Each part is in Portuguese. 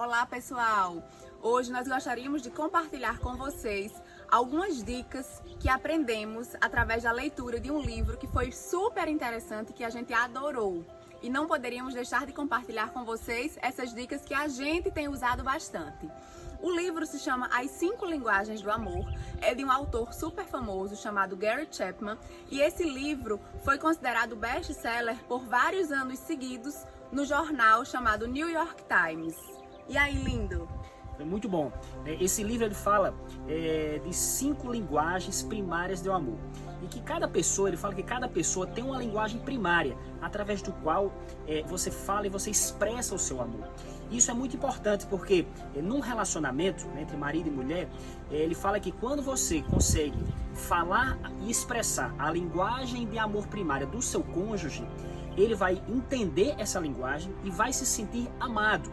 Olá pessoal! Hoje nós gostaríamos de compartilhar com vocês algumas dicas que aprendemos através da leitura de um livro que foi super interessante, que a gente adorou. E não poderíamos deixar de compartilhar com vocês essas dicas que a gente tem usado bastante. O livro se chama As 5 Linguagens do Amor, é de um autor super famoso chamado Gary Chapman, e esse livro foi considerado best-seller por vários anos seguidos no jornal chamado New York Times. E aí, lindo? É muito bom. Esse livro ele fala de 5 linguagens primárias do amor. E que cada pessoa, ele fala que cada pessoa tem uma linguagem primária, através do qual você fala e você expressa o seu amor. Isso é muito importante porque num relacionamento entre marido e mulher, ele fala que quando você consegue falar e expressar a linguagem de amor primária do seu cônjuge, ele vai entender essa linguagem e vai se sentir amado.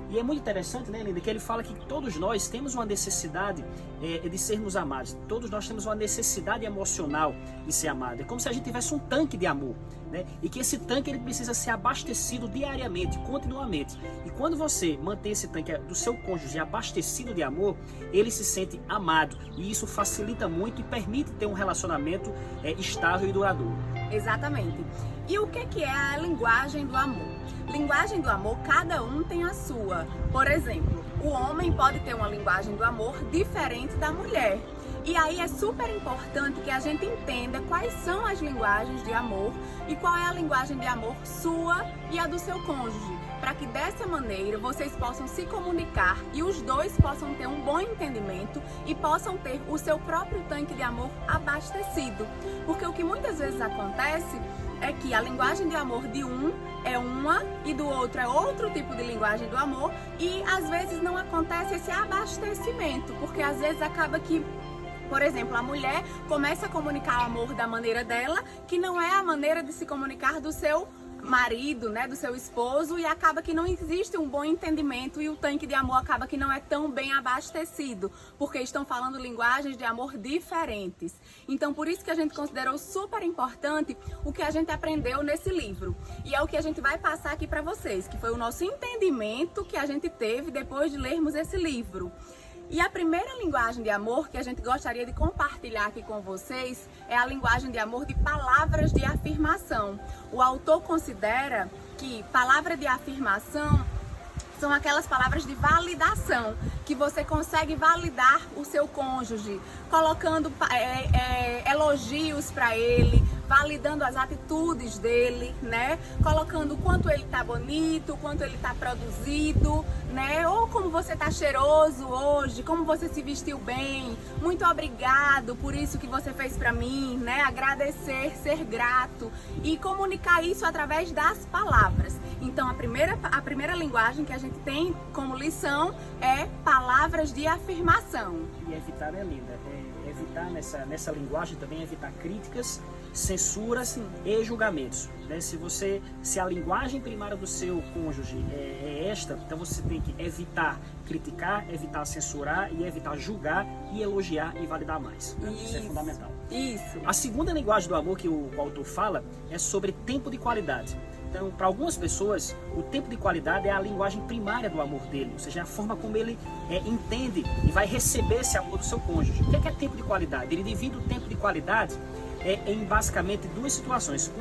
E é muito interessante, né, Linda, que ele fala que todos nós temos uma necessidade de sermos amados. Todos nós temos uma necessidade emocional de ser amado. É como se a gente tivesse um tanque de amor, né? E que esse tanque ele precisa ser abastecido diariamente, continuamente. E quando você mantém esse tanque do seu cônjuge abastecido de amor, ele se sente amado. E isso facilita muito e permite ter um relacionamento estável e duradouro. Exatamente. E o que é a linguagem do amor? Linguagem do amor, cada um tem a sua. Por exemplo, o homem pode ter uma linguagem do amor diferente da mulher. E aí é super importante que a gente entenda quais são as linguagens de amor e qual é a linguagem de amor sua e a do seu cônjuge, para que dessa maneira vocês possam se comunicar e os dois possam ter um bom entendimento e possam ter o seu próprio tanque de amor abastecido. Porque o que muitas vezes acontece é que a linguagem de amor de um é uma e do outro é outro tipo de linguagem do amor, e às vezes não acontece esse abastecimento, porque às vezes acaba que, por exemplo, a mulher começa a comunicar o amor da maneira dela, que não é a maneira de se comunicar do seu marido, né, do seu esposo, e acaba que não existe um bom entendimento e o tanque de amor acaba que não é tão bem abastecido, porque estão falando linguagens de amor diferentes. Então, por isso que a gente considerou super importante o que a gente aprendeu nesse livro. E é o que a gente vai passar aqui para vocês, que foi o nosso entendimento que a gente teve depois de lermos esse livro. E a primeira linguagem de amor que a gente gostaria de compartilhar aqui com vocês é a linguagem de amor de palavras de afirmação. O autor considera que palavra de afirmação são aquelas palavras de validação, que você consegue validar o seu cônjuge, colocando elogios para ele, validando as atitudes dele, né? Colocando o quanto ele tá bonito, o quanto ele tá produzido, né? Ou como você tá cheiroso hoje, como você se vestiu bem, muito obrigado por isso que você fez para mim, né? Agradecer, ser grato e comunicar isso através das palavras. Então, a primeira linguagem que a gente tem como lição é palavras de afirmação. E evitar, né, Linda? Evitar nessa linguagem também, evitar críticas, censuras e julgamentos, né? Se a linguagem primária do seu cônjuge é esta, então você tem que evitar criticar, evitar censurar e evitar julgar e elogiar e validar mais, né? Isso é fundamental. Isso. A segunda linguagem do amor que o autor fala é sobre tempo de qualidade. Então, para algumas pessoas, o tempo de qualidade é a linguagem primária do amor dele, ou seja, a forma como ele entende e vai receber esse amor do seu cônjuge. O que é tempo de qualidade? Ele divide o tempo de qualidade em basicamente 2 situações.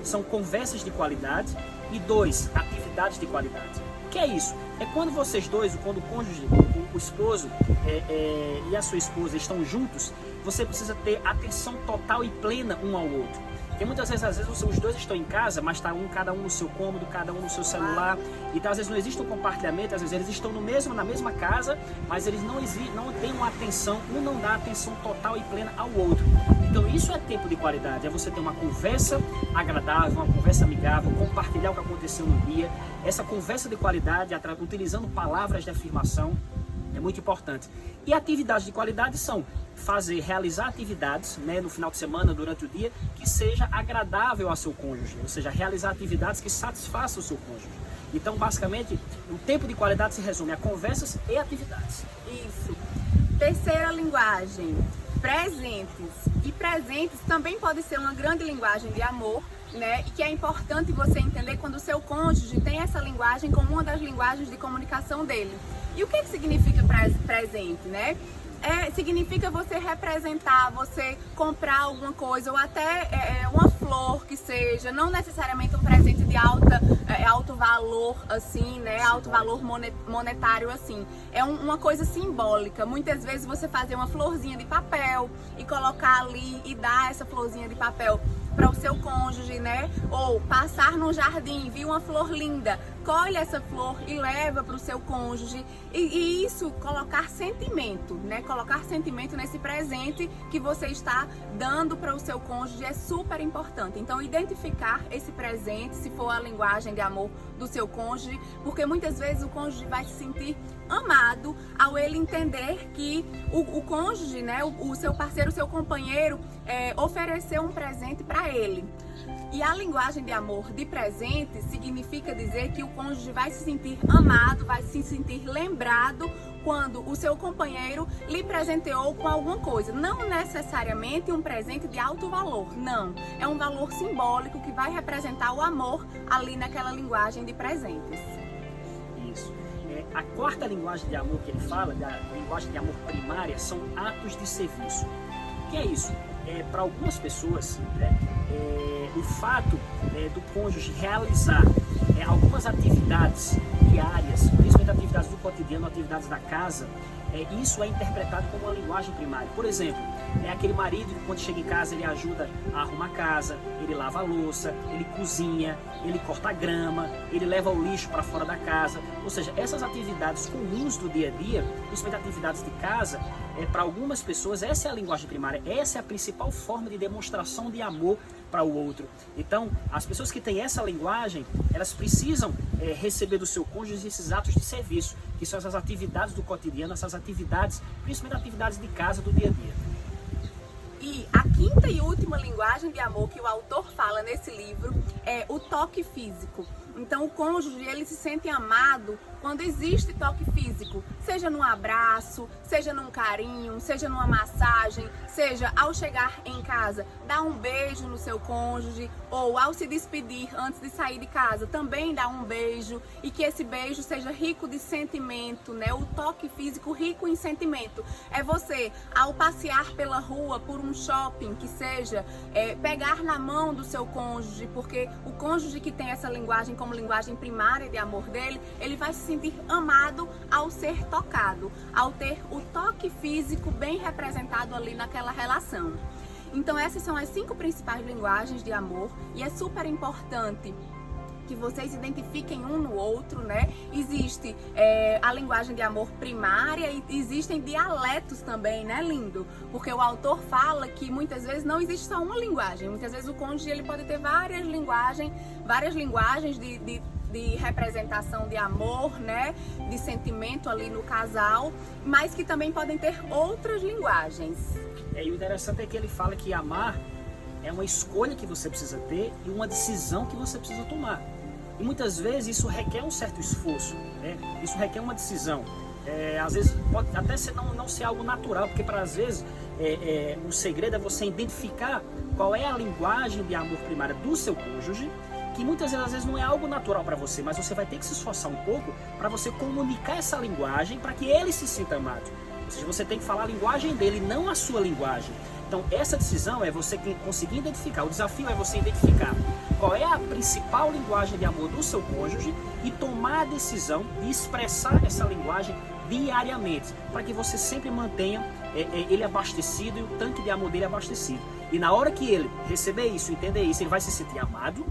São conversas de qualidade e 2, atividades de qualidade. O que é isso? É quando vocês dois, quando o cônjuge, o esposo e a sua esposa estão juntos, você precisa ter atenção total e plena um ao outro. Porque muitas vezes, às vezes, os dois estão em casa, mas está cada um no seu cômodo, cada um no seu celular. Então, às vezes, não existe um compartilhamento, às vezes eles estão na mesma casa, mas eles não têm uma atenção, um não dá atenção total e plena ao outro. Então, isso é tempo de qualidade, é você ter uma conversa agradável, uma conversa amigável, compartilhar o que aconteceu no dia. Essa conversa de qualidade, utilizando palavras de afirmação, é muito importante. E atividades de qualidade são realizar atividades, né, no final de semana, durante o dia, que seja agradável ao seu cônjuge, ou seja, realizar atividades que satisfaçam o seu cônjuge. Então, basicamente, o tempo de qualidade se resume a conversas e atividades. Isso. Terceira linguagem, presentes. E presentes também pode ser uma grande linguagem de amor, né? E que é importante você entender quando o seu cônjuge tem essa linguagem como uma das linguagens de comunicação dele. E o que significa presente, né? Significa você representar, você comprar alguma coisa, ou até uma flor que seja, não necessariamente um presente de alto valor, assim, né? Alto valor monetário, assim. É uma coisa simbólica. Muitas vezes você fazer uma florzinha de papel e colocar ali e dar essa florzinha de papel para o seu cônjuge, né? Ou passar no jardim, viu uma flor linda, colhe essa flor e leva para o seu cônjuge. E isso, colocar sentimento, né? Colocar sentimento nesse presente que você está dando para o seu cônjuge é super importante. Então, identificar esse presente, se for a linguagem de amor do seu cônjuge, porque muitas vezes o cônjuge vai se sentir amado ao ele entender que o cônjuge, né? O seu parceiro, o seu companheiro, ofereceu um presente para ele. E a linguagem de amor de presente significa dizer que o cônjuge vai se sentir amado, vai se sentir lembrado quando o seu companheiro lhe presenteou com alguma coisa. Não necessariamente um presente de alto valor, não. É um valor simbólico que vai representar o amor ali naquela linguagem de presentes. Isso. A quarta linguagem de amor que ele fala, da linguagem de amor primária, são atos de serviço. O que é isso? Para algumas pessoas, né, o fato do cônjuge realizar algumas atividades diárias, principalmente atividades do cotidiano, atividades da casa, isso é interpretado como uma linguagem primária. Por exemplo, aquele marido que quando chega em casa ele ajuda a arrumar a casa, ele lava a louça, ele cozinha, ele corta a grama, ele leva o lixo para fora da casa. Ou seja, essas atividades comuns do dia a dia, principalmente atividades de casa, para algumas pessoas essa é a linguagem primária, essa é a principal forma de demonstração de amor para o outro. Então, as pessoas que têm essa linguagem, elas precisam receber do seu cônjuge esses atos de serviço, que são essas atividades do cotidiano, essas atividades, principalmente atividades de casa do dia a dia. E a quinta e última linguagem de amor que o autor fala nesse livro é o toque físico. Então o cônjuge, ele se sente amado quando existe toque físico, seja num abraço, seja num carinho, seja numa massagem, seja ao chegar em casa, dar um beijo no seu cônjuge, ou ao se despedir antes de sair de casa, também dar um beijo, e que esse beijo seja rico de sentimento, né? O toque físico rico em sentimento. É você, ao passear pela rua, por um shopping, que seja, pegar na mão do seu cônjuge, porque o cônjuge que tem essa linguagem como linguagem primária de amor dele, ele vai se sentir amado ao ser tocado, ao ter o toque físico bem representado ali naquela relação. Então essas são as 5 principais linguagens de amor e é super importante que vocês identifiquem um no outro, né? Existe a linguagem de amor primária e existem dialetos também, né, lindo? Porque o autor fala que muitas vezes não existe só uma linguagem. Muitas vezes o cônjuge ele pode ter várias linguagens de representação de amor, né? De sentimento ali no casal, mas que também podem ter outras linguagens. E o interessante é que ele fala que amar é uma escolha que você precisa ter e uma decisão que você precisa tomar. E muitas vezes isso requer um certo esforço, né? Isso requer uma decisão. Às vezes pode até não ser algo natural, porque para às vezes o segredo é você identificar qual é a linguagem de amor primária do seu cônjuge, que muitas vezes às vezes não é algo natural para você, mas você vai ter que se esforçar um pouco para você comunicar essa linguagem para que ele se sinta amado. Ou seja, você tem que falar a linguagem dele, não a sua linguagem. Então essa decisão é você conseguir identificar, o desafio é você identificar qual é a principal linguagem de amor do seu cônjuge e tomar a decisão de expressar essa linguagem diariamente, para que você sempre mantenha ele abastecido e o tanque de amor dele abastecido. E na hora que ele receber isso, entender isso, ele vai se sentir amado.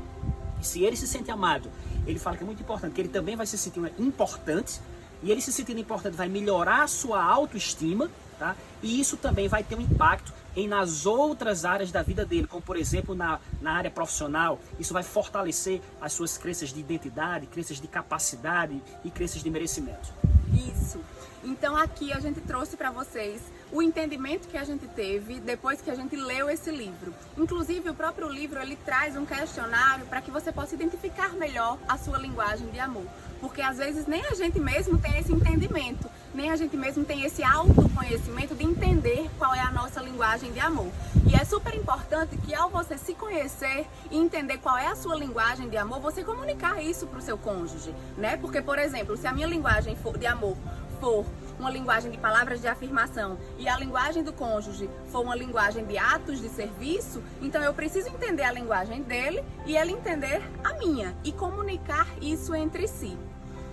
E se ele se sente amado, ele fala que é muito importante, que ele também vai se sentir importante, e ele se sentindo importante vai melhorar a sua autoestima, tá? E isso também vai ter um impacto nas outras áreas da vida dele, como por exemplo na área profissional. Isso vai fortalecer as suas crenças de identidade, crenças de capacidade e crenças de merecimento. Isso. Então aqui a gente trouxe para vocês o entendimento que a gente teve depois que a gente leu esse livro. Inclusive o próprio livro ele traz um questionário para que você possa identificar melhor a sua linguagem de amor. porque às vezes nem a gente mesmo tem esse entendimento, nem a gente mesmo tem esse autoconhecimento de entender qual é a nossa linguagem de amor. E é super importante que ao você se conhecer e entender qual é a sua linguagem de amor, você comunicar isso para o seu cônjuge, né? Porque, por exemplo, se a minha linguagem de amor for uma linguagem de palavras de afirmação e a linguagem do cônjuge for uma linguagem de atos de serviço, então eu preciso entender a linguagem dele e ele entender a minha e comunicar isso entre si.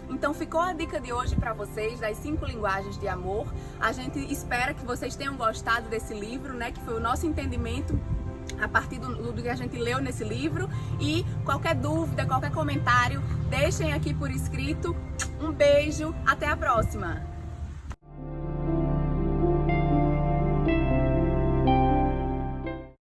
Então ficou a dica de hoje para vocês das 5 linguagens de amor. A gente espera que vocês tenham gostado desse livro, né? Que foi o nosso entendimento a partir do que a gente leu nesse livro. E qualquer dúvida, qualquer comentário, deixem aqui por escrito. Um beijo, até a próxima!